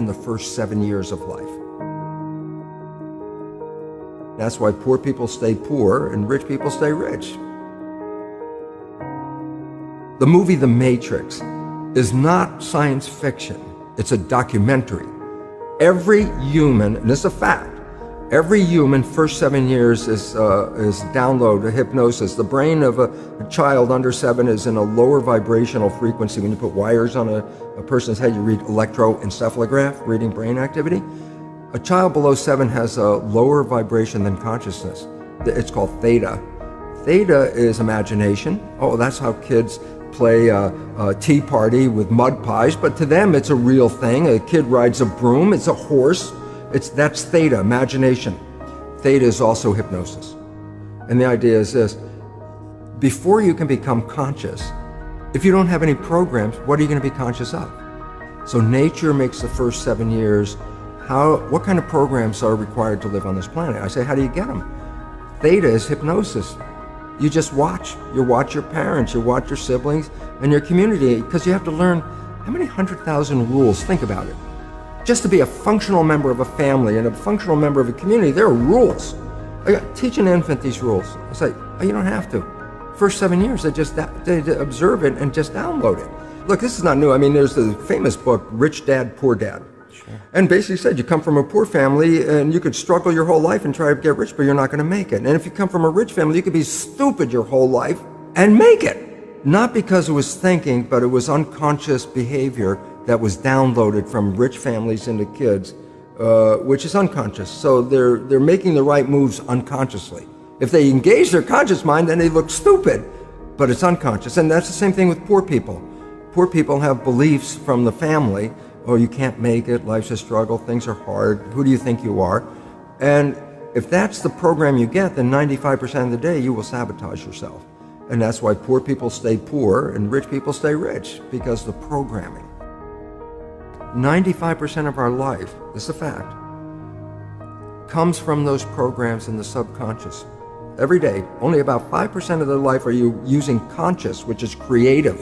in the first 7 years of life. That's why poor people stay poor and rich people stay rich. The movie The Matrix is not science fiction. It's a documentary. Every human, and this is a fact, every human first 7 years is download hypnosis. The brain of a child under 7 is in a lower vibrational frequency. When you put wires on a person's head, you read electroencephalograph, reading brain activity. A child below 7 has a lower vibration than consciousness. It's called theta. Theta is imagination. Oh, that's how kids play a tea party with mud pies, but to them it's a real thing. A kid rides a broom, it's a horse. That's theta, imagination. Theta is also hypnosis. And the idea is this: before you can become conscious, if you don't have any programs, what are you going to be conscious of? So nature makes the first 7 years. What kind of programs are required to live on this planet? I say, how do you get them? Theta is hypnosis. You just watch. You watch your parents, you watch your siblings, and your community, because you have to learn how many 100,000 rules. Think about it. Just to be a functional member of a family and a functional member of a community, there are rules. Teach an infant these rules. I say, oh, you don't have to. First 7 years, they observe it and just download it. Look, this is not new. I mean, there's the famous book, Rich Dad, Poor Dad. And basically said you come from a poor family and you could struggle your whole life and try to get rich, but you're not going to make it. And if you come from a rich family, you could be stupid your whole life and make it. Not because it was thinking, but it was unconscious behavior that was downloaded from rich families into kids, which is unconscious. So they're making the right moves unconsciously. If they engage their conscious mind, then they look stupid, but it's unconscious. And that's the same thing with poor people. Poor people have beliefs from the family. Oh, you can't make it, life's a struggle, things are hard, who do you think you are? And if that's the program you get, then 95% of the day you will sabotage yourself. And that's why poor people stay poor and rich people stay rich, because the programming. 95% of our life, this is a fact, comes from those programs in the subconscious. Every day, only about 5% of their life are you using conscious, which is creative.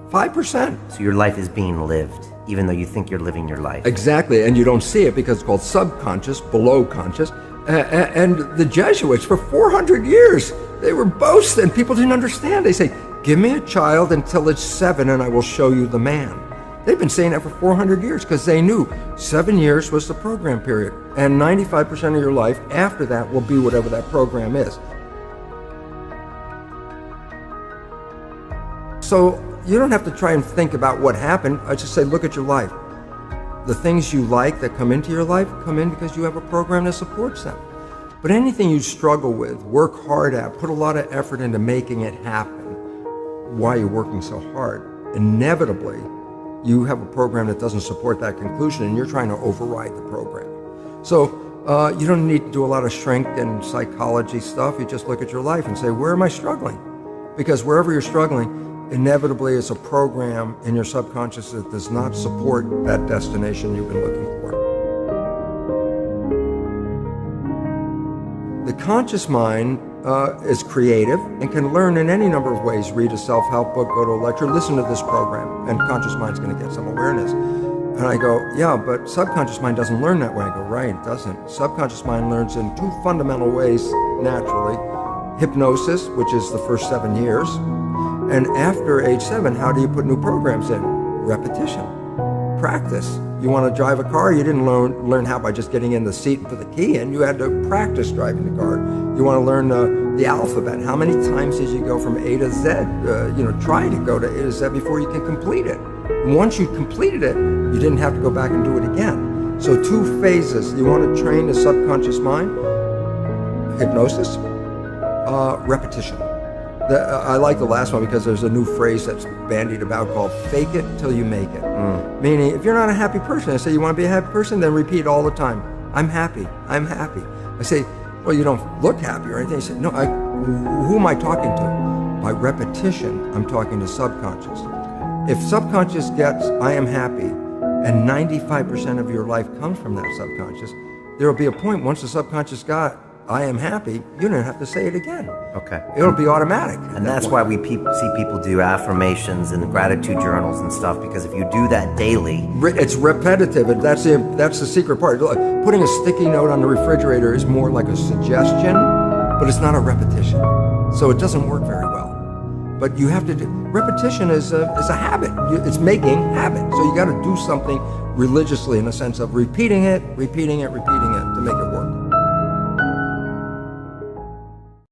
5%. So your life is being lived, even though you think you're living your life. Exactly, and you don't see it because it's called subconscious, below conscious. And the Jesuits, for 400 years, they were boasting. People didn't understand. They say, give me a child until it's 7 and I will show you the man. They've been saying that for 400 years because they knew 7 years was the program period. And 95% of your life after that will be whatever that program is. So you don't have to try and think about what happened. I just say, look at your life. The things you like that come into your life come in because you have a program that supports them. But anything you struggle with, work hard at, put a lot of effort into making it happen, why you're working so hard, inevitably you have a program that doesn't support that conclusion and you're trying to override the program. So you don't need to do a lot of shrink and psychology stuff. You just look at your life and say, where am I struggling? Because wherever you're struggling, inevitably it's a program in your subconscious that does not support that destination you've been looking for. The conscious mind is creative and can learn in any number of ways. Read a self-help book, go to a lecture, listen to this program, and conscious mind's going to get some awareness. And I go, yeah, but subconscious mind doesn't learn that way. I go, right, it doesn't. Subconscious mind learns in 2 fundamental ways naturally. Hypnosis, which is the first 7 years. And after age 7, how do you put new programs in? Repetition, practice. You want to drive a car, you didn't learn how by just getting in the seat and put the key in. You had to practice driving the car. You want to learn the alphabet. How many times did you go from A to Z? Try to go to A to Z before you can complete it. And once you completed it, you didn't have to go back and do it again. So 2 phases. You want to train the subconscious mind, hypnosis, repetition. I like the last one because there's a new phrase that's bandied about called fake it till you make it. Meaning, if you're not a happy person, I say, you want to be a happy person? Then repeat all the time, I'm happy, I'm happy. I say, well, you don't look happy or anything. I say, no, who am I talking to? By repetition, I'm talking to subconscious. If subconscious gets, I am happy, and 95% of your life comes from that subconscious, there will be a point once the subconscious got, I am happy, you don't have to say it again. Okay. It'll be automatic. And that's why we see people do affirmations and gratitude journals and stuff, because if you do that daily... It's repetitive, and that's the secret part. Look, putting a sticky note on the refrigerator is more like a suggestion, but it's not a repetition. So it doesn't work very well. But you have to do... Repetition is a habit. It's making habit. So you got to do something religiously in the sense of repeating it to make it work.